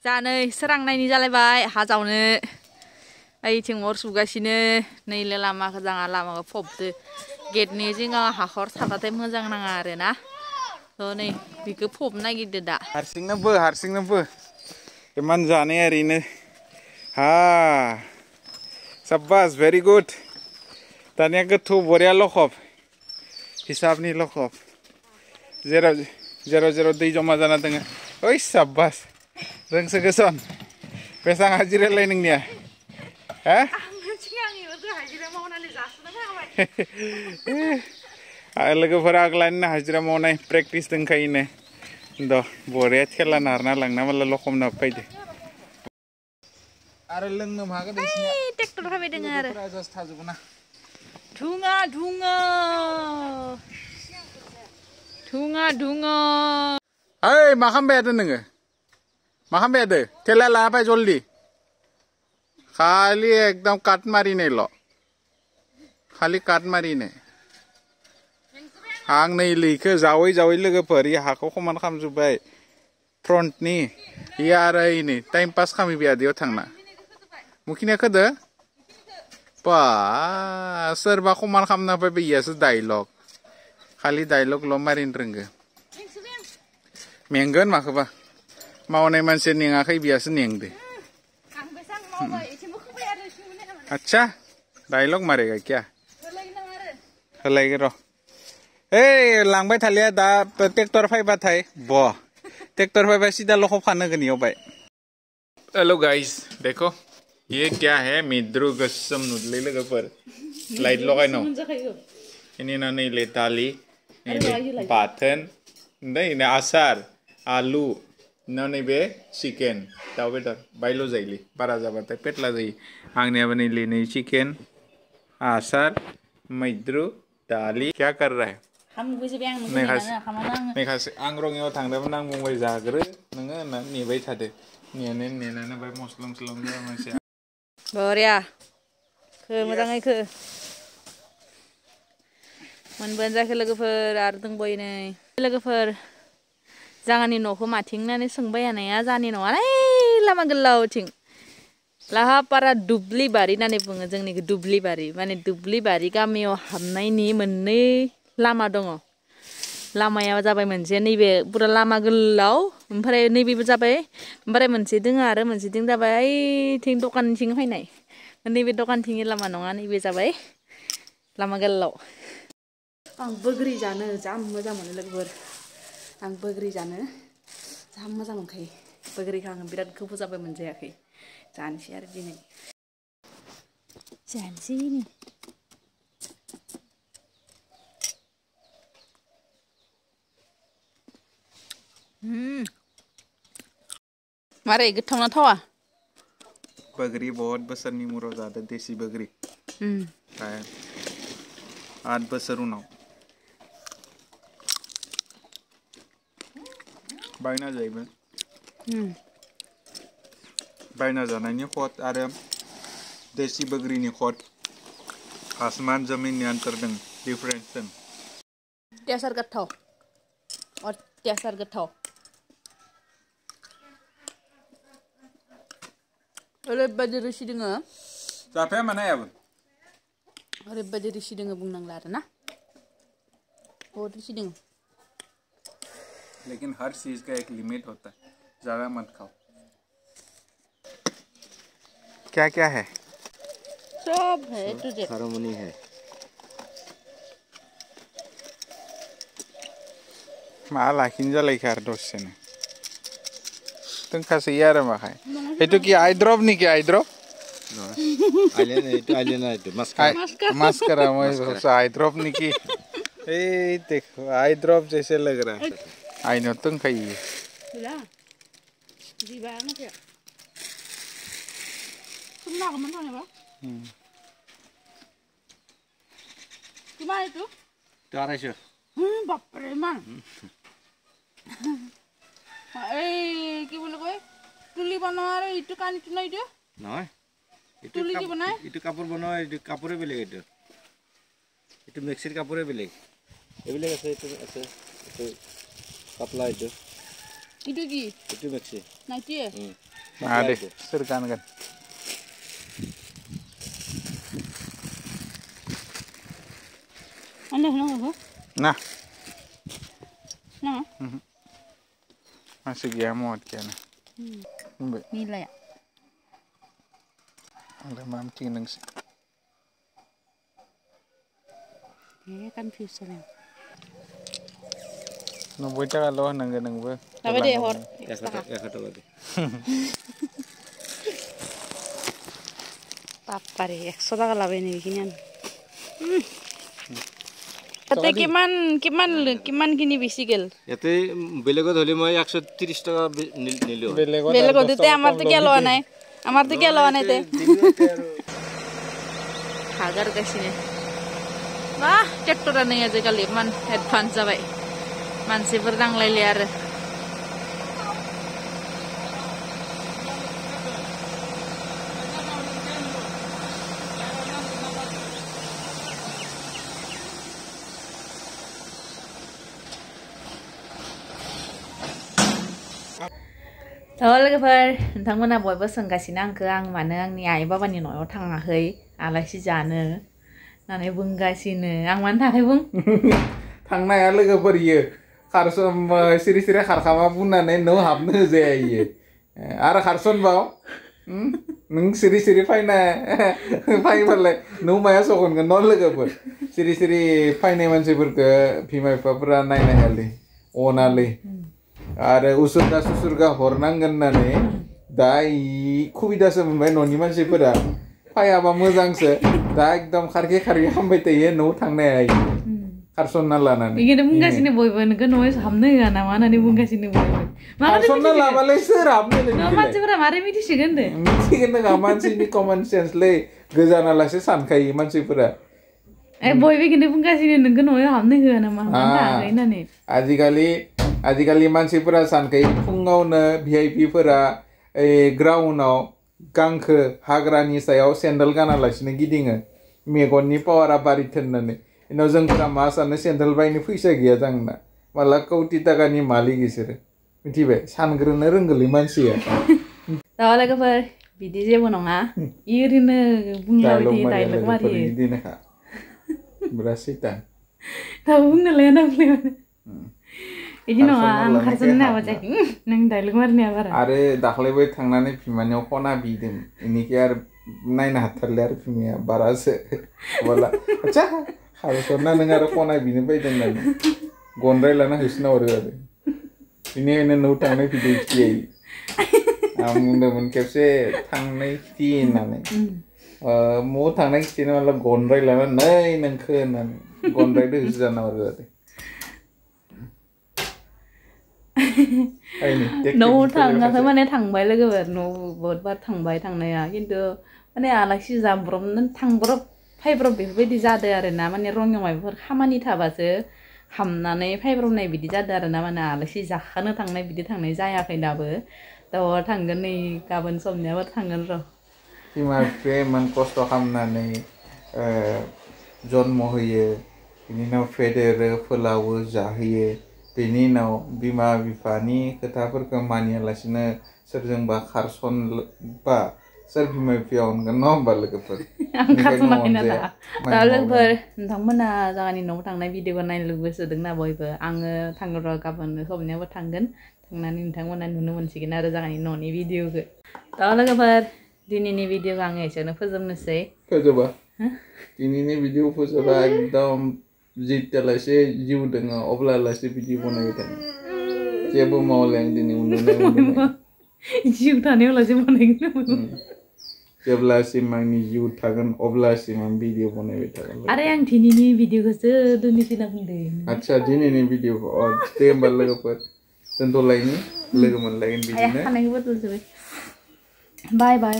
जानै सोरांनायनि जालायबाय हाजावनो ओइथिं अर सुगासिनो नैले लामाखौ जाङा लामाखौ फबदो गेटनि जिङाव हाखर थाबाथाय मोजां नाङा आरो ना थ' नै बेखौ फबनो नागिरदो दा हारसिंनो इमान जानाय ओरैनो हा साब्बास भेरि गुड दानिया गोथौ बरिया लखब हिसाबनि लखब जेराव दै जमा जाना दङ ओइ साब्बास रोंसो गोसन बेसेबां हाजिरालाय नोंनिया हा लोगोफोरा आगोलानो हाजिरा मावनाय प्रेक्टिस दंखायोनो द' बरिया थेला नारना लांना माला लखबना फैदो आरो लोंनो हागोन बिसिनिया ट्रेक्टर फैबाय दोङो आरो लोगोफोरा जास्ट थाजोबो ना धुङा ओइ मा खालामबाय थादों नोङो मा खालामबाय थादों थेला लाना फै जल्दि खालि एकदम काट मारिनायल' खालि काट मारिनाय आं नै लैखो जावै लोगोफोर इ हाखौ समान खालामजोब्बाय फ्रन्टनि इ आरो नै टाइम पास खालामो बेयाव थांना मुखिनिया खोदो बा सोरबा समान खालामना फैबाय इयासो डाइलग खालि डाइलगल' मारिनो रोंगो मेंगोन माखोबा मावनाय मानसि नेङाखै बियासो नेंदो आच्छा डाइलग मारेगा क्या होलायगोन र' ओइ लांबाय थालिया दा ट्रेक्टर फैबाथाय ट्रेक्टर फैबा सीधा लखब खानो होगोन इयाव बाय हेलो गाइस देखो ये क्या है मिद्रु गोसोम नुदलै लोगोफोर लाइट लगायनो इनि ना नैले दालि नैले बाथोन नै आसार आलु ना नैबे चिकेन दाउ बेदर बायल' जायोलै बारा जाबाथाय पेटला जायो आंनियाबो नैले नै चिकेन आसार मैद्रु दालि क्या कर रहा है नैखासो आं रङियाव थांदोंमोन आं बुंबाय जाग्रो नोङो होनना नेबाय थादो नेनानै बाय मस्लं जाबाय मानसिया बरिया मोजाङै मोनबायानो जायाखै लोगोफोर आरो दंबायो नै लोगोफोर जाङानि न'खौ माथिं होननानै सोंबाय हानाया जाहानि न'आलाय लामा गोलावथिं लाहापारा दुब्लिबारि होननानै बुङो जोंनिखौ दुब्लिबारि माने दुब्लिबारि गामियाव हाबनायनि मोननै लामा दङ लामाया जाबाय मोनसे नैबे पुरा लामा गोलाव ओमफ्राय नैबेबो जाबाय ओमफ्राय मोनसे दङ आरो मोनसेथिं जाबाय ओइथिं दखानथिं फैनाय नैबे दखानथिंनि लामा नङा नैबे जाबाय लामा गोलाव आं बोग्रि जानो जा मोजां मोनो लोगोफोर आं बोग्रि जानो जा मोजां मोनखायो बोग्रिखौ आं बिराद गोबाव जाबाय मोनजायाखै जानोसै आरो दिनै जानोसै मारै गोथावना थावा बगरी बहुत बोसोरनि मुराव जादों देसी बगरी 8 बोसोर उनाव बायना जायोमोन बायना जानायनि खद आरो देसी बगरीनि खद आसमान जमीननि अंतर दं डिफरेन्स दं अत्यासार गोथाव ओरैबायदि रोसि दोङो जाफाया माने आबो ओरैबायदि रोसि दोङो बुंनांला आरो ना बहुत रोसि दोङो लेकिन हर चीज का एक लिमिट होता है ज़्यादा मत खाओ क्या क्या है सब है तुझे हार्मोनी है मा लाखिनो जालायखो आरो दसेनो दोंखासै आरो माखाय एटु कि आई ड्रप निकि eye drop mascara eye drop निकि ए देखो आई ड्रप जैसे लग रहा है आई नो तुम खाइए Gimana itu? 200 Baper emang. কি বলে কয় তুলি বনোৱাৰ ইটো কান ইটো নাই দিও নহয় তুলি কি বনায় ইটো কাপোৰ বনোৱা ইটো কাপোৰে বেলেগ ইটো মিক্সিৰ কাপোৰে বেলেগ এইবিলাক আছে ইটো আছে পাতলা ইটো Itu ki. Itu baca. Nanti ya. Ada serkan kan. Anda kenapa? Nah. Nah. Masih dia mau kian. Nilai ya. Ada mancing neng. Kan fusion. Nunggu cakap loh nunggu. Apa deh hor? Ya kata lagi. Papa deh, 100 টাকা লাভ নি কিনিan. Tapi kiman kini bisikil. Yate belegot holi moi 130 টাকা nilo. Belegot itu amar tuh kelo anai. Amar tuh kelo anai teh. Hagar kasih nih. Wah, tractor anai aja kali man advance aja. Mansi berdang liar. लोगोफोर नोंथांमोना बयबो सोंगासिनो आंखौ आं मानो आंनि आइ बाबानि न'आव थाङाखै आलासि जानो होननानै बुंगासिनो आं मानो थाखाय बुं थांनाया लोगोफोर इयो खारसन सिरि खारखामा बुंनानै न' हाबनो होजाया इयो आरो खारसनबाव नों सिरि फैना फैबालाय नों माया सखनगोन न' लोगोफोर सिरि फैनाय मानसिफोरखौ बिमा बिफाफोरा नायनो हायालै अनालै आरो उसुरगा हरनांगोन होननानै दा खुबिदासो मोनबाय न'नि मानसिफोरा फायाबा मोजांसो दा एकदम खारखे खालामबाय थायो न'आव थांनो हाया खारसनना लानानै बेखौनो बुंगासिनो बयबो नोंखौ न'आव हाबनो होआ नामा होननानै बुंगासिनो बयबो खारसनना लाबालाय सोर हाबनो मानसिफोरा मारै मिथिसिगोन दे मिथिगोन नङा मानसिनि कमन सेन्सलै गोजानालासे सानखायो मानसिफोरा बयबो बेखौनो बुंगासिनो नोंखौ न'आव हाबनो होआ नामा थाङाखै होननानै आजिखालि मानसिफोरा सानखायो फुङावनो भिआइपिफोरा ग्राउन्डआव गांखो हाग्रानि सायाव सेन्देल गानालासिनो गिदिङो मेगननि पावारा बारिथोननानै उनाव जोंफोरा मा सानो सेन्देल बायनो फैसा गैया जोंना माला कौटि ताकानि मालिक बिसोरो मिथिबाय सानग्रोनो रोंगोलै मानसिया दा लोगोफोर बिदि जेबो नङा ओरैनो बुंलाबाय थायो डायलग मारियो बिदिनोखा बिराद सैतान दाबो बुंनोलाय बिदि नङा आं खारसननो हाबा जायाखै नों डायलग मारिनाया बारा आरो दाख्लैबो थांनानै बिमानियाव खना बिदों इनिखि आरो नायनो हाथारले आरो बिमाया बारासो बोला आच्छा खारसनना नों आरो खना बिनो बायदों होननानै गनद्राय लाना होसिना हरो आरो बेनिखायनो न'आव थांनाय भिडिअ खिथियो आं बुंदोंमोन खेबसे थांनाय खिथि होननानै म'आव थांनाय खिथिनो माला गनद्राय लाना नै नोंखो होननानै गनद्रायदो होसोजाना हरो आरो न'आव थाङाखै माने थांबाय लोगोफोर न'आव बहुद बार थांबाय थांनाया खिन्थु माने आलासि जाब्रबनो थांब्रब फायब्रब बेफोरबायदि जादों आरोना माने रङियाव माबाफोर खामानि थाबासो हामनानै फायब्रबनाय बिदि जादों आरोना माने आलासि जाखानो थांनाय बिदि थांनाय जायाखै दाबो दा थांगोन नै गाबोन समनियाबो थांगोन र' बिमा बिफाया इमान खस्थ' खालामनानै जन्म होयो बिनि उनाव फेदेरो फोलावो जाहोयो बेनि उनाव बिमा बिफानि खोथाफोरखौ मानियालासिनो सोरजोंबा खारसनबा सोर बिमा बिफाया अनगोन नङा होमबा लोगोफोर आं खारसनाखै ना दा लोगोफोर नोंथांमोना जोंहानि न'आव थांनाय भिडिअखौ नायनो लुबैसोदोंना बयबो आङो थांगोन र' गाबोन सबनियाबो थांगोन थांनानै नोंथांमोना नुनो मोनसिगोन आरो जोंहानि न'नि भिडिअखौ दा लोगोफोर दिनैनि भिडिअखौ आङो एसेयावनो फोजोबनोसै फोजोबा दिनैनि भिडिअ फोजोबा एकदम जितियालासे जिउ दङ अब्लालासे भिडिअ बनायबाय थागोन जेबो मावले आं दिनै उन्दुनाय जिउ थानायावलासे बनायगोन जेब्लासिम आंनि जिउ थागोन अब्लासिम आं भिडिअ बनायबाय थागोन आरे आं दिनैनि भिडिअखौसो दोननोसै होनना बुंदों आच्छा दिनैनि भिडिअखौ दे होमबा लोगोफोर दोनथ'लायनि लोगो मोनलायगोन बिदिनो खानायखौ बदलजोबबाय बाय बाय